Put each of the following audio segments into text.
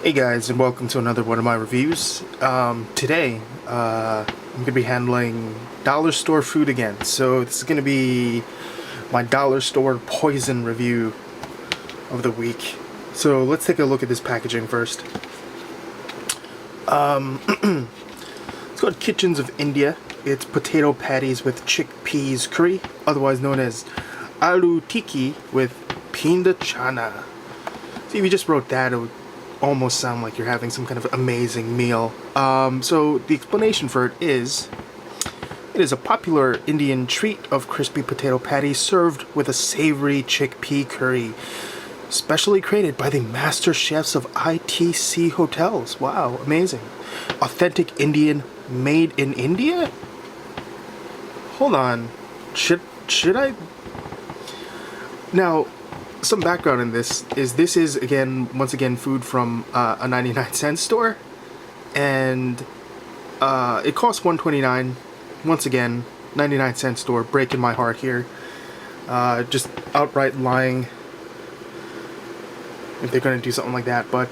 Hey guys, and welcome to another one of my reviews. Today, I'm going to be handling dollar store food again. So this is going to be my dollar store poison review of the week. So let's take a look at this packaging first. It's called Kitchens of India. It's potato patties with chickpeas curry, otherwise known as aloo tikki with pinda chana. See, if you just wrote that, it would almost sound like you're having some kind of amazing meal. So the explanation for it is a popular Indian treat of crispy potato patties served with a savory chickpea curry, specially created by the master chefs of ITC hotels. Wow, amazing. Authentic Indian, made in India? Hold on. Should I? Now, some background in this is once again food from a 99-cent store, and it costs $1.29. Once again, 99-cent store, breaking my heart here. Just outright lying if they're going to do something like that. But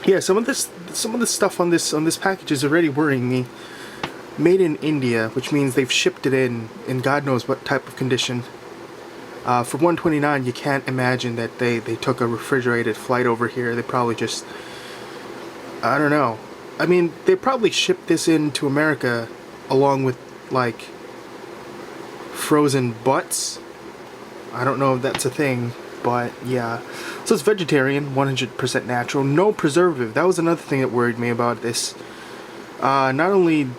yeah, some of the stuff on this package is already worrying me. Made in India, which means they've shipped it in God knows what type of condition. For $1.29, you can't imagine that they took a refrigerated flight over here. They probably just, I don't know. I mean, they probably shipped this into America along with, like, frozen butts. I don't know if that's a thing, but yeah. So it's vegetarian, 100% natural, no preservative. That was another thing that worried me about this. Not only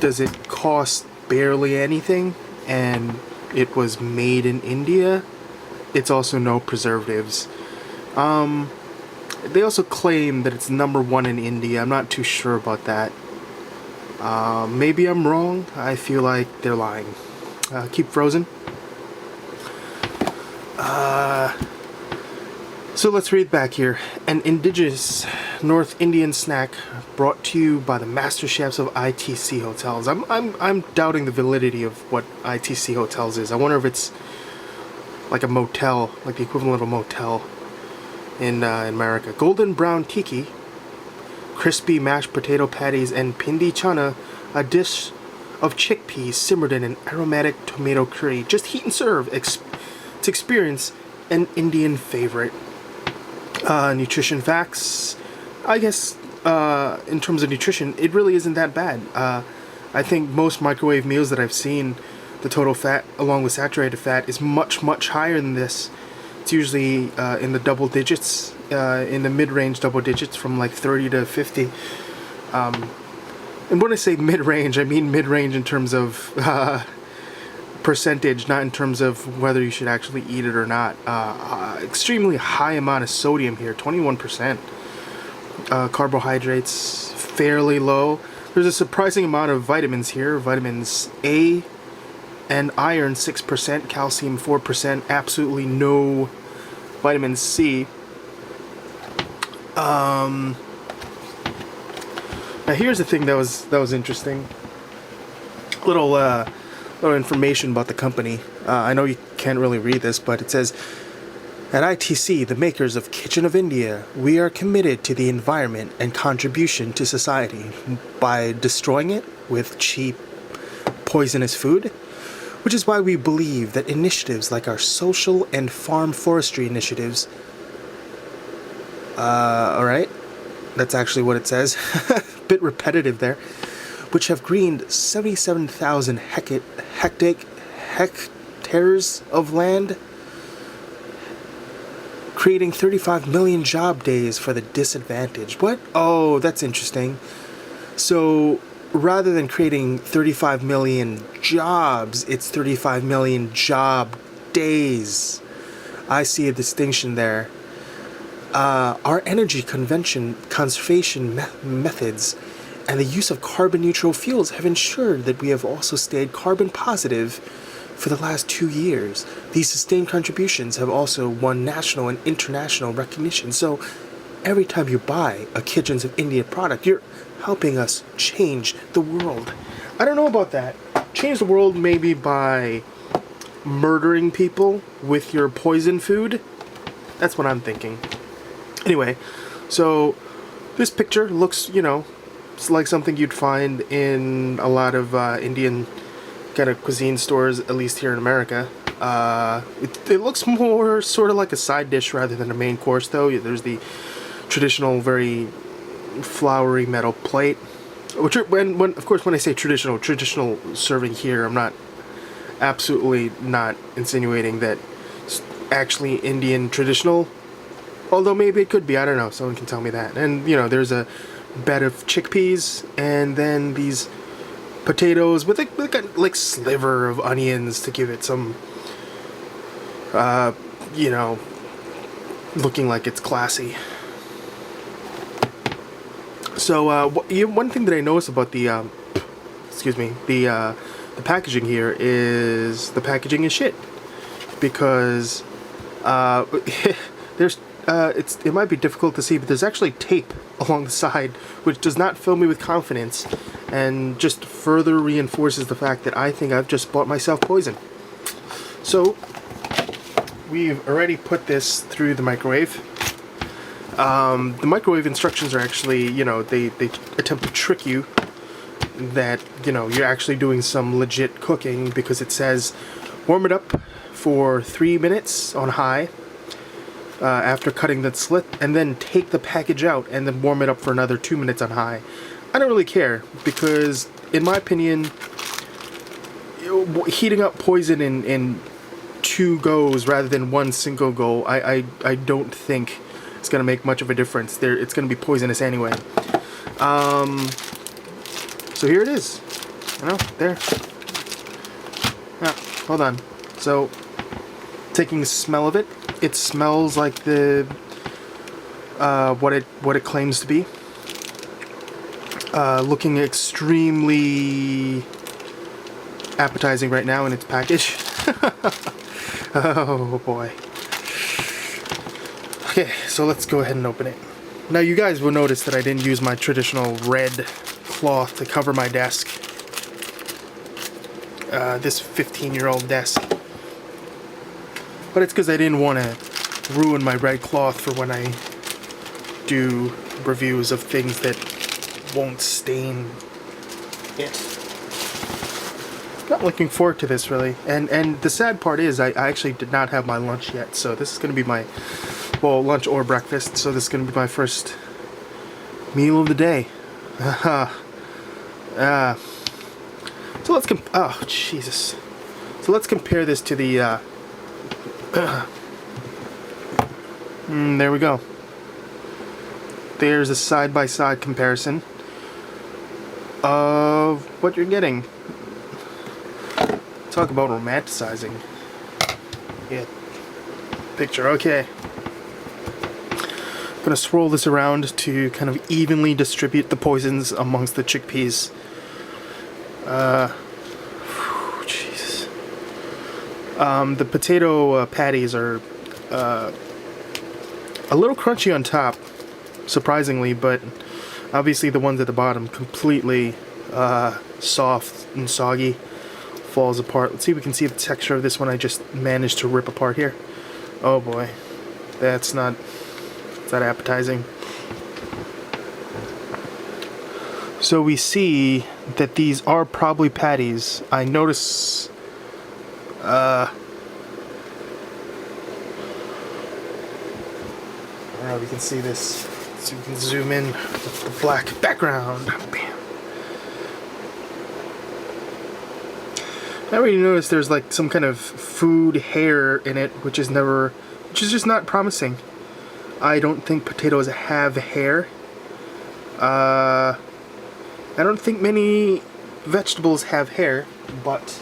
does it cost barely anything, and it was made in India, it's also no preservatives. They also claim that it's #1 in India. I'm not too sure about that. Maybe I'm wrong. I feel like they're lying. Keep frozen. So let's read back here. An indigenous North Indian snack brought to you by the master chefs of ITC hotels. I'm doubting the validity of what ITC hotels is. I wonder if it's like a motel, like the equivalent of a motel in America. Golden brown tikki, crispy mashed potato patties, and pindi chana, a dish of chickpeas simmered in an aromatic tomato curry. Just heat and serve to experience an Indian favorite. Nutrition facts. I guess in terms of nutrition, it really isn't that bad. I think most microwave meals that I've seen, the total fat along with saturated fat is much higher than this. It's usually in the double digits, in the mid-range double digits, from like 30 to 50. And when I say mid-range, I mean mid-range in terms of percentage, not in terms of whether you should actually eat it or not. Extremely high amount of sodium here, 21%. Carbohydrates fairly low. There's a surprising amount of vitamins here. Vitamins A and iron 6%, calcium 4%, absolutely no vitamin C. Now here's the thing that was interesting. Little information about the company. I know you can't really read this, but it says, at ITC, the makers of Kitchen of India, we are committed to the environment and contribution to society by destroying it with cheap, poisonous food, which is why we believe that initiatives like our social and farm forestry initiatives, alright, that's actually what it says, bit repetitive there, which have greened 77,000 hectares of land, creating 35 million job days for the disadvantaged. What? Oh, that's interesting. So rather than creating 35 million jobs, it's 35 million job days. I see a distinction there. Our energy conservation methods and the use of carbon-neutral fuels have ensured that we have also stayed carbon positive for the last 2 years. These sustained contributions have also won national and international recognition. So every time you buy a Kitchens of India product, you're helping us change the world. I don't know about that. Change the world maybe by murdering people with your poison food. That's what I'm thinking. Anyway, so this picture looks, you know, it's like something you'd find in a lot of Indian kind of cuisine stores, at least here in America. It looks more sort of like a side dish rather than a main course, though. There's the traditional, very floury metal plate. Which, of course, when I say traditional serving here, I'm not absolutely not insinuating that it's actually Indian traditional. Although maybe it could be, I don't know. Someone can tell me that. And you know, there's a bed of chickpeas, and then these potatoes with a like sliver of onions to give it some, you know, looking like it's classy. So one thing that I noticed about the, excuse me, the packaging here is the packaging is shit, because there's it might be difficult to see, but there's actually tape along the side, which does not fill me with confidence, and just further reinforces the fact that I think I've just bought myself poison. So we've already put this through the microwave. The microwave instructions are actually, you know, they attempt to trick you that, you know, you're actually doing some legit cooking, because it says warm it up for 3 minutes on high after cutting the slit, and then take the package out and then warm it up for another 2 minutes on high. I don't really care, because in my opinion, heating up poison in 2 goes rather than 1 single go, I don't think it's gonna make much of a difference. It's gonna be poisonous anyway. So here it is. You know, there. Yeah, hold on. So, taking the smell of it, it smells like the what it claims to be. Looking extremely appetizing right now in its package. Oh boy. Okay, so let's go ahead and open it. Now you guys will notice that I didn't use my traditional red cloth to cover my desk. This 15-year-old desk. But it's because I didn't want to ruin my red cloth for when I do reviews of things that won't stain it. Not looking forward to this, really. And the sad part is I actually did not have my lunch yet, so this is going to be my, well, lunch or breakfast, so this is going to be my first meal of the day. So let's oh, Jesus. So let's compare this to the, there we go. There's a side-by-side comparison of what you're getting. Talk about romanticizing. Yeah. Picture, okay. I'm gonna swirl this around to kind of evenly distribute the poisons amongst the chickpeas. Jesus. The potato patties are a little crunchy on top, surprisingly, but obviously the ones at the bottom completely soft and soggy, falls apart. Let's see if we can see the texture of this one I just managed to rip apart here. Oh boy, that's not appetizing. So we see that these are probably patties. I notice I don't know if you can see this, so you can zoom in with the black background. Bam. I already noticed there's like some kind of food hair in it, which is just not promising. I don't think potatoes have hair. I don't think many vegetables have hair, but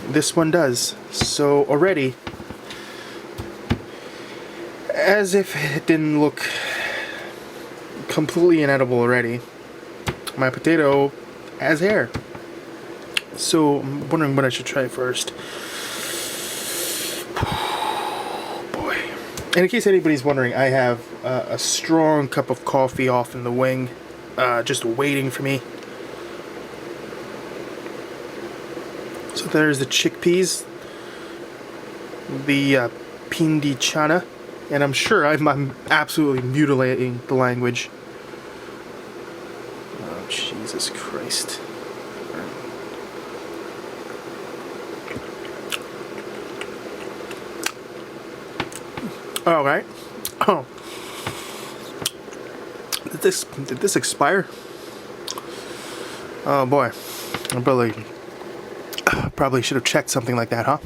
this one does. So already, as if it didn't look completely inedible already, my potato has hair. So I'm wondering what I should try first. Boy. And in case anybody's wondering, I have a strong cup of coffee off in the wing, just waiting for me. So there's the chickpeas, the pindi chana, and I'm sure I'm absolutely mutilating the language. Oh, Jesus Christ. All right. Oh, did this expire? Oh boy, I probably should have checked something like that, huh?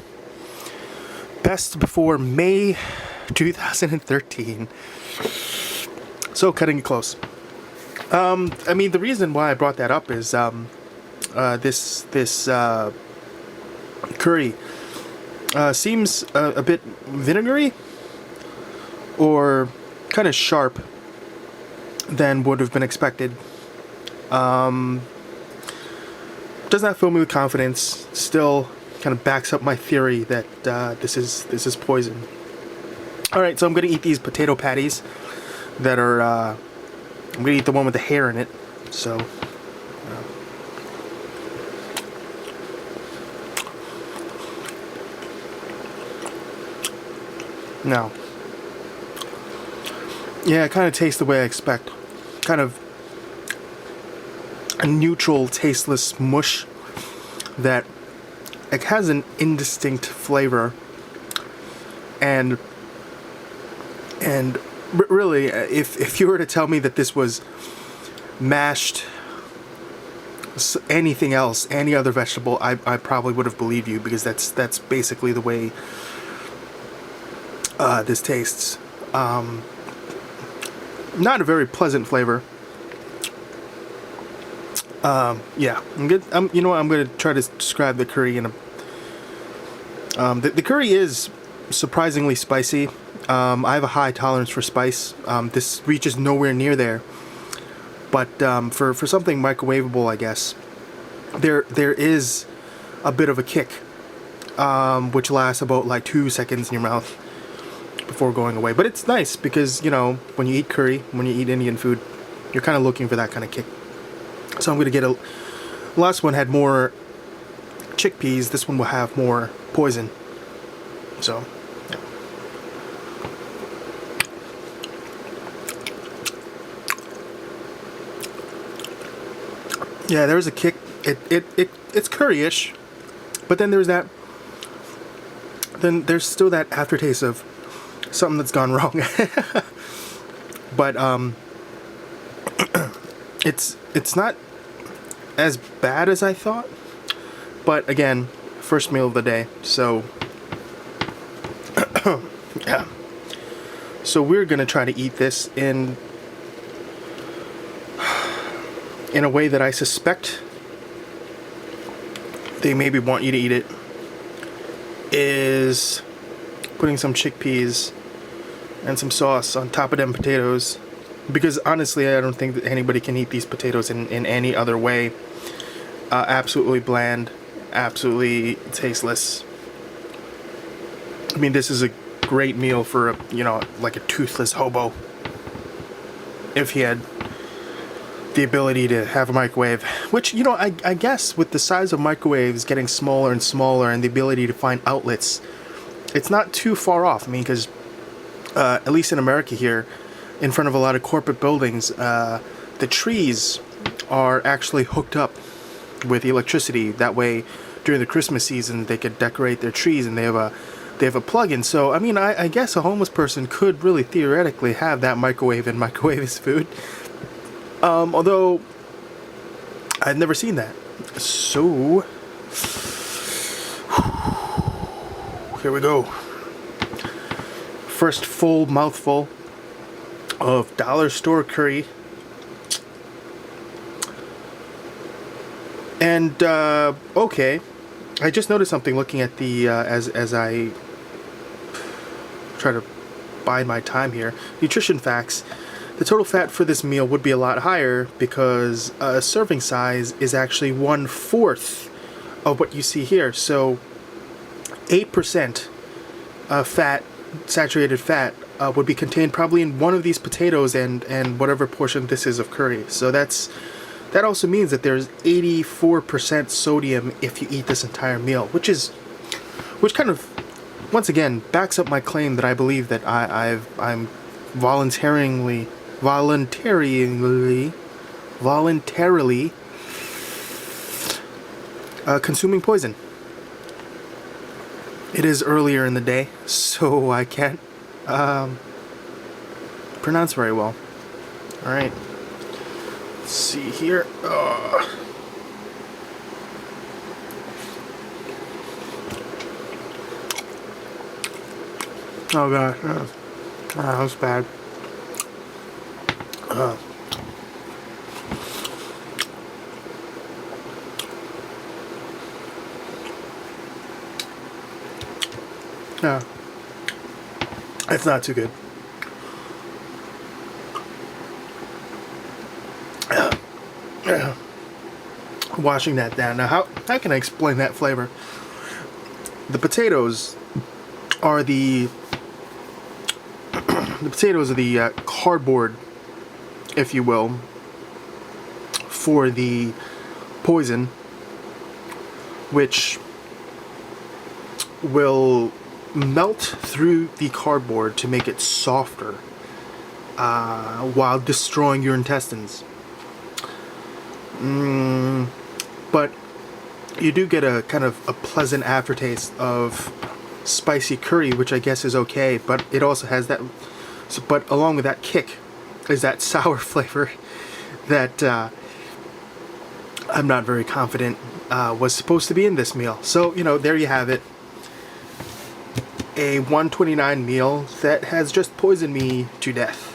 Best before May 2013. So cutting it close. I mean, the reason why I brought that up is this curry seems a bit vinegary or kind of sharp than would have been expected. Does not fill me with confidence. Still kind of backs up my theory that this is poison. All right, so I'm gonna eat these potato patties that are. I'm gonna eat the one with the hair in it. So. No. Yeah, it kind of tastes the way I expect. Kind of a neutral, tasteless mush that it has an indistinct flavor, and really, if you were to tell me that this was mashed anything else, any other vegetable, I probably would have believed you, because that's basically the way this tastes. Not a very pleasant flavor. Yeah, I'm good. You know what? I'm gonna try to describe the curry in a. The curry is surprisingly spicy. I have a high tolerance for spice. This reaches nowhere near there. But for something microwavable, I guess there is a bit of a kick, which lasts about like 2 seconds in your mouth before going away. But it's nice because, you know, when you eat curry, when you eat Indian food, you're kind of looking for that kind of kick. So I'm going to get last one had more chickpeas. This one will have more poison. So, yeah, there's a kick. It's curry-ish, but then there's that. Then there's still that aftertaste of something that's gone wrong. But it's not as bad as I thought. But again, first meal of the day, so yeah. So we're gonna try to eat this in a way that I suspect they maybe want you to eat it, is putting some chickpeas and some sauce on top of them potatoes, because honestly I don't think that anybody can eat these potatoes in any other way. Absolutely bland, absolutely tasteless. I mean, this is a great meal for like a toothless hobo, if he had the ability to have a microwave, which, I guess with the size of microwaves getting smaller and smaller and the ability to find outlets, it's not too far off. I mean, because at least in America here, in front of a lot of corporate buildings, the trees are actually hooked up with electricity. That way, during the Christmas season, they could decorate their trees, and they have a plug-in. So, I mean, I guess a homeless person could really theoretically have that microwave and microwave his food. Although I've never seen that. So here we go. First full mouthful of dollar store curry. And okay, I just noticed something looking at the as I try to bide my time here. Nutrition facts. The total fat for this meal would be a lot higher because a serving size is actually 1/4 of what you see here. So 8% fat, saturated fat, would be contained probably in one of these potatoes and whatever portion this is of curry. So that also means that there's 84% sodium if you eat this entire meal, which kind of once again backs up my claim that I believe that I'm voluntarily consuming poison. It is earlier in the day, so I can't pronounce very well. All right, let's see here. Oh god, that was bad. Yeah, it's not too good. Washing that down. Now, how can I explain that flavor? The potatoes are the cardboard, if you will, for the poison, which will melt through the cardboard to make it softer while destroying your intestines. But you do get a kind of a pleasant aftertaste of spicy curry, which I guess is okay, but it also has that, but along with that kick is that sour flavor that I'm not very confident was supposed to be in this meal. So, you know, there you have it. A $129 meal that has just poisoned me to death.